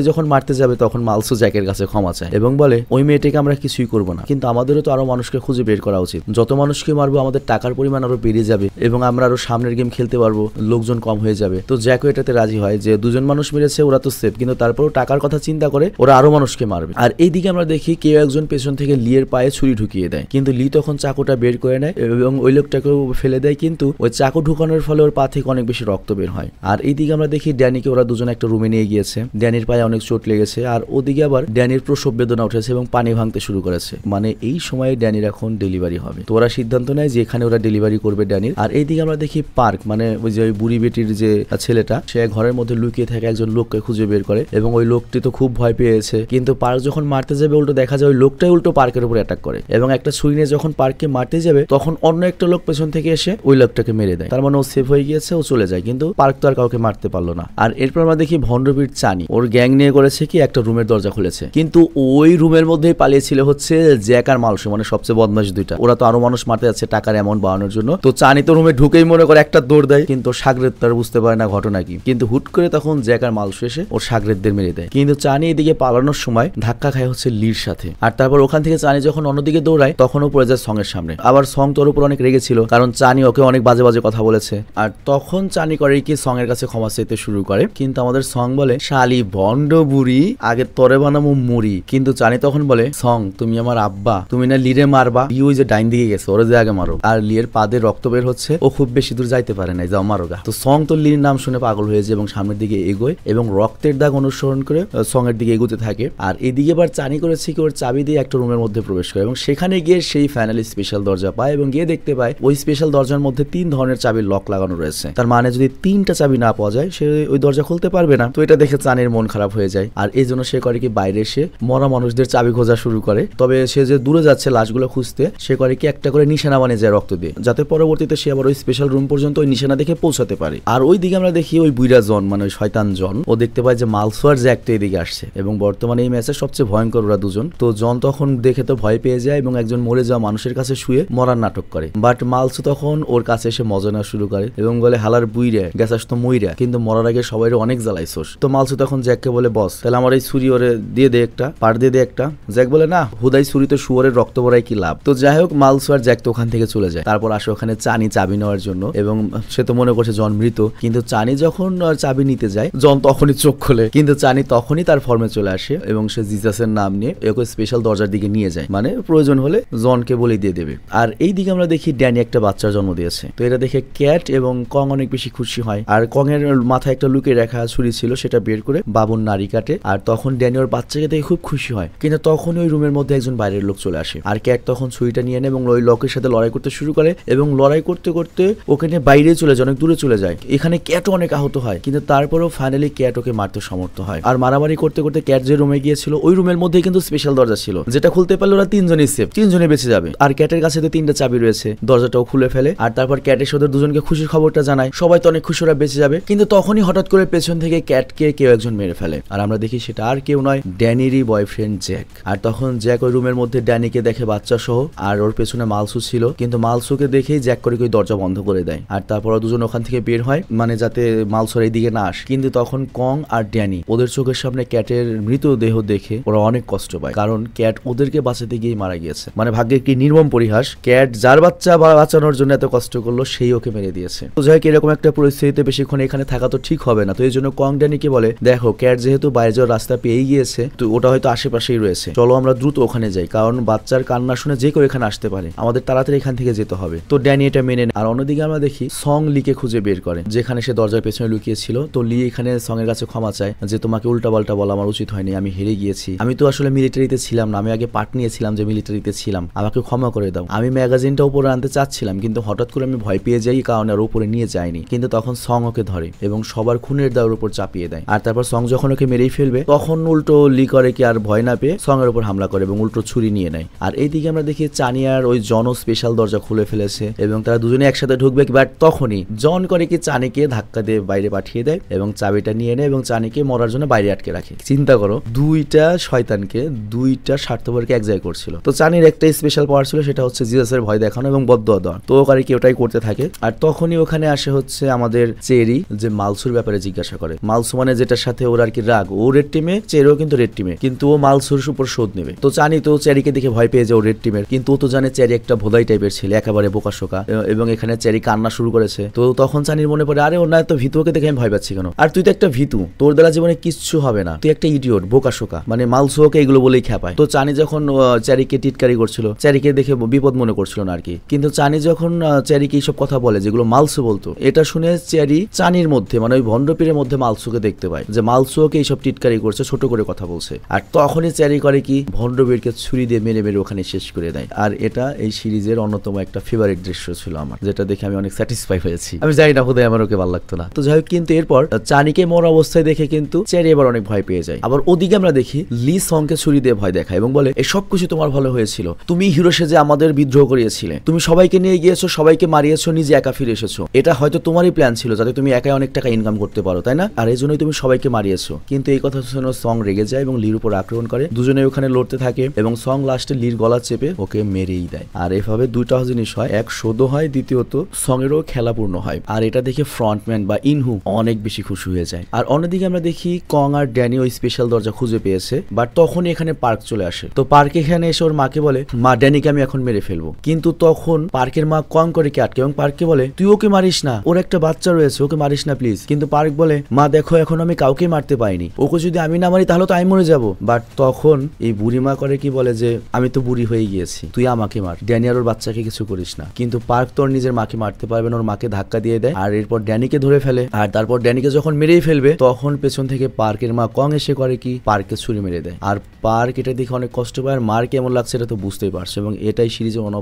যখন মারতে যাবে তখন মালসু জ্যাকের কাছে ক্ষমা চায় এবং বলে ওই মেয়েটাকে আমরা কিছুই করবো না, কিন্তু আমাদেরও তো আরো মানুষকে খুঁজে বের করা উচিত। যত মানুষকে মারবো আমাদের টাকার পরিমাণ আরো বেড়ে যাবে, এবং আমরা আরো সামনের গেম খেলতে পারবো, লোকজন কম হয়ে যাবে। তো জ্যাকও এটাতে রাজি হয় যে 2 জন মানুষ মেরেছে, ওরা তো সেফ, কিন্তু তারপরও টাকার কথা চিন্তা করে ওরা আরো মানুষকে মারবে। আর এইদিকে আমরা দেখি কেউ একজন পেছন থেকে লিয়ের পায়ে ছুরি ঢুকিয়ে দেয়, কিন্তু লি তখন চাকুটা বের করে নেয় এবং ওই লোকটাকেও ফেলে দেয়। কিন্তু ওই চাকু ঢুকানোর ফলে ওর পা থেকে অনেক বেশি রক্ত বের হয়। আর এইদিকে আমরা দেখি ড্যানিকে ওরা 2 জন একটা রুমে নিয়ে গিয়েছে। ড্যানির পায়ে অনেক চোট লেগেছে, আর ওদিকে আবার ড্যানির প্রসব বেদনা উঠেছে এবং পানি ভাঙতে শুরু করেছে। মানে এই সময়ে ড্যানির এখন ডেলিভারি হবে। তো ওরা সিদ্ধান্ত নেয় যে এখানে ওরা ডেলিভারি করবে ড্যানির। আর এইদিকে আমরা দেখি পার্ক, মানে ওই যে বুড়ি বেটির যে ছেলেটা, সে ঘরের মধ্যে লুকিয়ে থাকে একজন লোককে খুঁজে বের করে, এবং ওই লোকটি তো খুব ভয় পেয়েছে। কিন্তু পার্ক যখন মারতে যাবে, উল্টো দেখা যায় ওই লোকটাই উল্টো পার্কের উপর অ্যাটাক করে, এবং একটা ছুরি নিয়ে যখন পার্ককে মারতে যাবে তখন অন্য একটা লোক পেছন থেকে এসে ওই লোকটাকে মেরে দেয়। তার মানে ও সেফ হয়ে গিয়েছে, ও চলে যায়। কিন্তু পার্ক তো আর কাউকে মারতে পারলো না। আর এরপর আমরা দেখি ভণ্ডবীর চানি ওর গ্যাং নিয়ে করেছে কি একটা রুমের দরজা খুলেছে, কিন্তু ওই রুমের মধ্যেই পালিয়েছিল হচ্ছে জ্যাক আর মালসু, মানে সবচেয়ে বদমাশ 2টা। ওরা তো আরো মানুষ মারতে যাচ্ছে টাকার অ্যামাউন্ট বাড়ানোর জন্য। তো চানি তো রুমে ঢুকেই মনে করে একটা দৌড় দেয়, কিন্তু সাগরেদ তার বুঝতে পারে না ঘটনা কি। কিন্তু হুট করে তখন জ্যাক আর মালসু এসে ওর সাগরেদদের মেরে দেয়। কিন্তু চানি এদিকে পালানোর সময় ধাক্কা খায় হচ্ছে লির সাথে। আর তারপর ওখান থেকে চানি যখন অন্যদিকে দৌড়ায় তখনও পড়ে যায় সং এর সামনে। আবার সং তোর উপর অনেক রেগেছিল, কারণ চানি ওকে অনেক বাজে বাজে কথা বলেছে। আর তখন চানি করে কি সং এর কাছে ক্ষমা চাইতে শুরু করে, কিন্তু আমাদের সং বলে শালি ভণ্ড বুড়ি, আগে তরে বানামো মুড়ি। কিন্তু চানি তখন বলে সং তুমি আমার আব্বা, তুমি না লিরে মারবা, লি ওই যে ডাইন দিকে গেছে, ওরা যে আগে মারো। আর লিয়ের পাদে রক্ত বের হচ্ছে, ও খুব বেশি দূর যাইতে পারে না, যাও মারো গা। তো সং তো লির নাম শুনে পাগল হয়ে যায় এবং সামনের দিকে এগোয় এবং রক্তের দাগ অনুসরণ করে সং এর দিকে এগোতে থাকে। আর এদিকে এবার চানি করেছে কি ওর চাবি দিয়ে একটা রুমের মধ্যে প্রবেশ করে এবং সেখানে গিয়ে সেই ফাইনালি স্পেশাল দরজা পায় এবং গিয়ে দেখতে পায় ওই স্পেশাল দরজার মধ্যে 3 ধরনের চাবির লক লাগানো রয়েছে। তার মানে যদি 3টা চাবি না পাওয়া যায় সে ওই দরজা খুলতে পারবে না। তো এটা দেখে চানির মন খারাপ হয়ে যায় আর এই জন্য সে করে কি বাইরে এসে মরা মানুষদের চাবি খোঁজা শুরু করে। তবে সে যে দূরে যাচ্ছে লাশগুলো খুঁজতে সে করে কি একটা করে নিশানা বানিয়ে যায় রক্ত দিয়ে, যাতে পরবর্তীতে সে আবার ওই স্পেশাল রুম পর্যন্ত ওই নিশানা দেখে পৌঁছাতে পারে। আর ওই দিকে আমরা দেখি ওই বুইরা জন মানে ওই শয়তান জন ও দেখতে পায় যে মালসু আর জ্যাক তো এদিকে আসছে এবং বর্তমানে এই ম্যাচের সবচেয়ে ভয়ঙ্কর ওরা দুজন। তো জন তখন দেখে তো ভয় পেয়ে যায় এবং একজন মরে যাওয়া মানুষের কাছে শুয়ে মরার নাটক করে। বাট মালসু তখন ওর কাছে এসে মজা নেওয়া শুরু করে এবং বলে হালার বুইরে গেছাস তো মইরা, কিন্তু মরার আগে সবাই অনেক জ্বালাইছোস। তো মালসু তখন জ্যাককে বলে বস তাহলে আমার এই ছুরি ওরে দিয়ে দে একটা, পার দিয়ে দে একটা। জ্যাক বলে না হুদাই ছুরিতে শুয়োরের রক্ত ভরাই কি লাভ। তো যাই হোক মালসু আর জ্যাক তো ওখান থেকে চলে যায়। তারপর আসে ওখানে চানি চাবি নেওয়ার জন্য এবং সে তো মনে করছে জন মৃত, কিন্তু চানি যখন চাবি নিতে যায় জন তখনই চোখ খোলে, কিন্তু চানি তখনই তার ফর্মে চলে আসে এবং সে জিসাসের নাম নিয়ে ওকে স্পেশাল দরজার দিকে নিয়ে যায়, মানে প্রয়োজন হলে জনকে বলে দিয়ে দেবে। আর এই দিকে আমরা দেখি ড্যানি একটা বাচ্চার জন্ম দিয়েছে। তো এটা দেখে ক্যাট এবং কং অনেক বেশি খুশি হয় আর কং এর মাথায় একটা লুকিয়ে রাখা ছুরি ছিল সেটা বের করে বাবুর নাড়ি কাটে। আর তখন ড্যানি ওর বাচ্চাকে দেখে খুব খুশি হয়, কিন্তু তখন ওই রুমের মধ্যে একজন বাইরের লোক চলে আসে আর ক্যাট তখন ছুরিটা নিয়ে নেয় এবং ওই লোকের সাথে লড়াই করতে শুরু করে এবং লড়াই করতে করতে ওকে নিয়ে বাইরে চলে যায়, অনেক দূরে চলে যায়। এখানে ক্যাটও অনেক আহত হয়, কিন্তু তারপরেও ফাইনালি ক্যাট ওকে মারতে সমর্থ হয়। আর মারামারি করতে করতে ক্যাট যে রুমে গিয়েছিল ওই রুমের মধ্যে কিন্তু স্পেশাল দরজা ছিল যেটা খুলতে পারলে ওরা 3জনই সেফ, 3জনই বেঁচে যাবে। আর ক্যাটের কাছে তো 3টা চাবি রয়েছে, দরজাটাও খুলে ফেলে। আর তারপর ক্যাটের সাথে দুজনকে খুশির খবরটা জানায়, সবাই তো অনেক খুশি ওরা বেঁচে যাবে। কিন্তু তখনই হঠাৎ করে পেছন থেকে ক্যাটকে কেউ একজন মেরে ফেলে আর আমরা দেখি সেটা আর কেউ নয় ড্যানিরই বয়ফ্রেন্ড জ্যাক। আর তখন জ্যাক ওই রুমের মধ্যে ড্যানিকে দেখে বাচ্চা সহ আর ওর পেছনে মালসু ছিল, কিন্তু মালসুকে দেখেই জ্যাক করে ওই দরজা বন্ধ করে দেয়। আর তারপর দুজন ওখান থেকে বের হয় মানে যাতে মালসুর এই দিকে না আসে। কিন্তু তখন কং আর ড্যানি ওদের চোখের সামনে ক্যাটের মৃতদেহ দেখে ওরা অনেক কষ্ট পায়, কারণ ক্যাট ওদেরকে বাঁচাতে গিয়ে মারা গিয়েছে। মানে ভাগ্যের কি নির্মম পরিহাস, ক্যাট যার বাচ্চা বাঁচানোর জন্য এত কষ্ট করলো সেই ওকে মেরে দিয়েছে। তো যাই হোক এরকম একটা পরিস্থিতিতে বেশিক্ষণ এখানে থাকা তো ঠিক হবে না। তো এই জন্য কং ড্যানিকে বলে দেখো ক্যাট যেহেতু বাইরে যাওয়ার রাস্তা পেয়ে গিয়েছে তো ওটা হয়তো আশেপাশেই রয়েছে, চলো আমরা দ্রুত ওখানে যাই, কারণ বাচ্চার কান্না শুনে যে কেউ এখানে আসতে পারে, আমাদের তাড়াতাড়ি এখান থেকে যেতে হবে। তো ড্যানি এটা মেনে নেয়। আর অন্যদিকে আমরা দেখি সং লিকে খুঁজে বের করে যেখানে সে দরজার পেছনে লুকিয়েছিল। তো লি এখানে সং এর কাছে ক্ষমা চায় যে তোমাকে উল্টাপাল্টা বলা আমার উচিত হয়নি, আমি হেরে গিয়েছি, আমি তো আসলে মিলিটারিতে ছিলাম না, আমি আগে পার্ট নিয়েছিলাম যে মিলিটারিতে ছিলাম, আমাকে ক্ষমা করে দাও। আমি ম্যাগাজিনটা উপরে আনতে চাচ্ছিলাম কিন্তু হঠাৎ করে আমি ভয় পেয়ে যাই কারণ আর উপরে নিয়ে যায়নি। কিন্তু তখন সং ওকে ধরে এবং সবার খুনের দাওর উপর চাপিয়ে দেয়। আর তারপর সং যখন ওকে মেরেই ফেলবে তখন উল্টো লি করে কি আর ভয় না পেয়ে সং এর উপর হামলা করে এবং উল্টো ছুরি নিয়ে নেয়। আর এইদিকে আমরা দেখি চানিয়ার ওই জন স্পেশাল দরজা খুলে ফেলেছে এবং তারা দুজনে একসাথে ঢুকবে, বাট তখনই জন করে কি চানিকে ধাক্কা দিয়ে বাইরে পাঠিয়ে দেয় এবং চাবিটা নিয়ে নেয় এবং চানিকে মরার জন্য বাইরে আটকে রাখে। চিন্তা করো দুইটা শয়তানকে, দুইটা স্বার্থপরকে এক জায়গায় করছিল। তো চানির একটা স্পেশাল পাওয়ার ছিল সেটা হচ্ছে জিসাসের ভয় দেখানো এবং বদদোয়া দেওয়া। তো ওখানে কি ওটাই করতে থাকে। আর তখনই ওখানে আসে হচ্ছে আমাদের চেরি যে মালসুর ব্যাপারে জিজ্ঞাসা করে। মালসু মানে যেটার সাথে ওর আর কি রাগ, ও রেড টিমে, চেরিও কিন্তু রেড টিমে, কিন্তু ও মালসুর উপর শোধ নেবে। তো চানি তো চেরিকে দেখে ভয় পেয়ে যায় ও রেড টিমের, কিন্তু ও তো জানে চেরি একটা ভোদাই টাইপের ছেলে, একেবারে বোকাশোকা। এবং এখানে চেরি কান্না শুরু করেছে। তো তখন চানির মনে পড়ে আরে ওর না এত ভীতুকে দেখে আমি ভয় পাচ্ছি কেন, আর তুই তো একটা ভীতু, তোর দ্বারা জীবনে কিচ্ছু হবে না, তুই একটা ইডিয়ট বোকাশোকা। মানে মালসু ওকে এগুলো বলেই খেপায়। তো চানি যখন চেরিকে টিটকারি করছিল, চেরিকে দেখে বিপদ মনে করছিল না আর কি, কিন্তু চানি যখন চেরিকে এইসব কথা বলে যেগুলো মালসু বলতো, এটা শুনে চেরি চানির মধ্যে মানে ওই ভণ্ডপীরের মধ্যে মালসুকে দেখতে পায় যে মালসু ওকে এইসব টিটকারি করছে, ছোট করে কথা বলছে। আর তখনই চেরি করে কি ভণ্ডপীরকে ছুরি দিয়ে মেরে মেরে ওখানে শেষ করে দেয়। আর এটা এই সিরিজের অন্যতম একটা ফেভারিট দৃশ্য ছিল আমার, যেটা দেখে আমি অনেক স্যাটিসফাই হয়েছি। আমি জানি না বোধহয় আমার ওকে ভালো লাগতো না। তো যাই হোক কিন্তু এরপর চানিকে মরা অবস্থায় দেখে কিন্তু চেরি এবার অনেক ভয় পেয়ে যায়। আবার ওদিকে আমরা দেখি লি সংকে ছুরি দিয়ে ভয় দেখায় এবং বলে এই সব কিছু তোমার ভালো হয়েছিল, তুমি হিরো সেজে আমাদের বিদ্রোহ করিয়েছিলে, তুমি সবাইকে নিয়ে গিয়েছো, সবাইকে মারিয়েছো, নিজে একা ফিরে এসেছো। এটা হয়তো তোমারই প্ল্যান ছিল যাতে তুমি একাই অনেক টাকা ইনকাম করতে পারো, তাই না? আর এই জন্যই তুমি সবাইকে মারিয়েছো। কিন্তু এই কথা শুনে সং রেগে যায় এবং লির উপর আক্রমণ করে। দুজনে ওখানে লড়তে থাকে এবং সং লাস্টে লির গলা চেপে ওকে মেরেই দেয়। আর এভাবে দুইটা জিনিস হয়, এক শোধ হয়, দ্বিতীয়ত সং এরও খেলাপূর্ণ হয়। আর এটা দেখে ফ্রন্টম্যান বা ইনহু অনেক বেশি খুশি হয়ে যায়। আর অন্যদিকে আমরা দেখি কং আর ড্যানি ওই স্পেশাল দরজা খুঁজে পেয়েছে, বাট তখনই এখানে পার্ক চলে আসে। তো পার্ক এখানে এসে ওর মাকে বলে মা ড্যানিকে আমি এখন মেরে ফেলবো। কিন্তু তখন পার্কের মা কং করে কি আটকে এবং পার্ককে বলে তুই ওকে মারিস না, ওর একটা বাচ্চা রয়েছে, ওকে মারিস না প্লিজ। কিন্তু পার্ক বলে মা দেখো এখন আমি কাউকে মারতে পাইনি, ওকে যদি আমি না মারি তাহলে তো আমি মরে যাবো। বাট তখন এই বুড়ি মা করে কি বলে যে আমি তো বুড়ি হয়ে গিয়েছি, তুই আমাকে মার, ড্যানি আর ওর বাচ্চাকে কিছু করিস না। কিন্তু পার্ক তো নিজের মাকে মারতে পারবে না, ওর মাকে ধাক্কা দিয়ে দেয় আর এরপর ড্যানিকে ধরে ফেলে। আর তারপর ড্যানিকে যখন মেরেই ফেলবে তখন পেছন থেকে পার্কের মা কং এসে করে কি পার্ককে ছুরি মেরে দেয়। আর পার্ক এটা দেখে অনেক কষ্ট পায়, আর মার কেমন লাগছে এটা তো বুঝতেই পারছো। এবং এটাই সিরিজে ওয়ান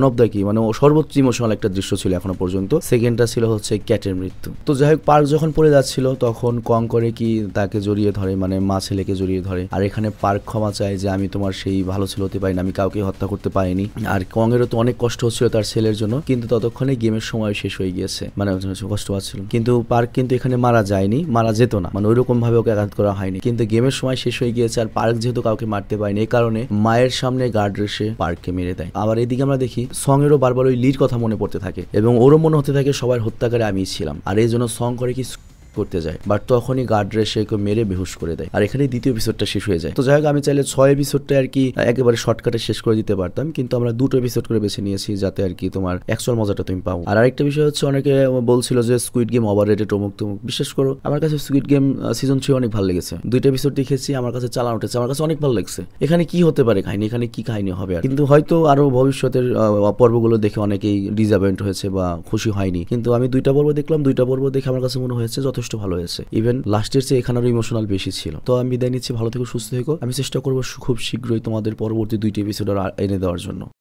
অফ দা কি মানে সর্বোচ্চ ইমোশনাল একটা দৃশ্য ছিল এখনো পর্যন্ত। সেকেন্ডটা ছিল হচ্ছে ক্যাটের মৃত্যু। তো যাই হোক, পার্ক যখন পড়ে যাচ্ছিল তখন কং করে কি তাকে জড়িয়ে ধরে, মানে মা ছেলেকে জড়িয়ে ধরে। আর এখানে পার্ক ক্ষমা চায় যে আমি তোমার সেই ভালো ছেলে হতে পারিনি, আমি কাউকে হত্যা করতে পারিনি। আর কং এরও তো অনেক কষ্ট হচ্ছিল তার ছেলের জন্য, কিন্তু ততক্ষণে গেমের সময় শেষ হয়ে গিয়েছে, মানে কষ্ট পাচ্ছিল। কিন্তু পার্ক কিন্তু এখানে মারা যায়নি, মারা যেত না, মানে ওইরকম ভাবে ওকে আঘাত করা হয়নি, কিন্তু গেমের সময় শেষ হয়ে গিয়েছে। আর পার্ক যেহেতু কাউকে মারতে পারেনি, এই কারণে মায়ের সামনে গার্ড এসে পার্ককে মেরে দেয়। আবার এদিকে আমরা দেখি সং এরও বারবার ওই লির কথা মনে পড়তে থাকে এবং ওরও মনে হতে থাকে সবার হত্যাকারী আমি ছিলাম। আর এই জন্য সং করে কি করতে যায়, বাট তখনই গার্ড রেসে মেরে বেহুশ করে দেয়। আর এখানে দ্বিতীয় এপিসোডটা শেষ হয়ে যায়। তো যাই হোক, আমি চাইলে 6 এপিসোডটা আর কি একেবারে শর্টকাটে শেষ করে দিতে পারতাম, কিন্তু আমরা 2টো এপিসোড করে বেছে নিয়েছি যাতে আর কি তোমার অ্যাকচুয়াল মজাটা তুমি পাও। আর আরেকটা বিষয় হচ্ছে, অনেকে বলছিল যে স্কুইড গেম ওভাররেটেড অমুক তমুক। বিশেষ করো আমার কাছে স্কুইড গেম সিজন 3 অনেক ভালো লেগেছে। 2টা এপিসোড দেখেছি, আমার কাছে চালান উঠেছে, আমার কাছে অনেক ভালো লাগছে। এখানে কি হতে পারে কাহিনী, এখানে কি কাহিনী হবে, কিন্তু হয়তো আরো ভবিষ্যতের পর্বগুলো দেখে অনেকেই ডিসঅ্যাপয়েন্ট হয়েছে বা খুশি হয়নি। কিন্তু আমি 2টা পর্ব দেখলাম, 2টা পর্ব দেখে আমার কাছে মনে হয়েছে যথেষ্ট ভালো হয়েছে। ইভেন লাস্টের চেয়ে এখানে আরো ইমোশনাল বেশি ছিল। তো আমি বিদায় নিচ্ছি, ভালো থেকো, সুস্থ থেকো। আমি চেষ্টা করবো খুব শীঘ্রই তোমাদের পরবর্তী 2টি এপিসোড এনে দেওয়ার জন্য।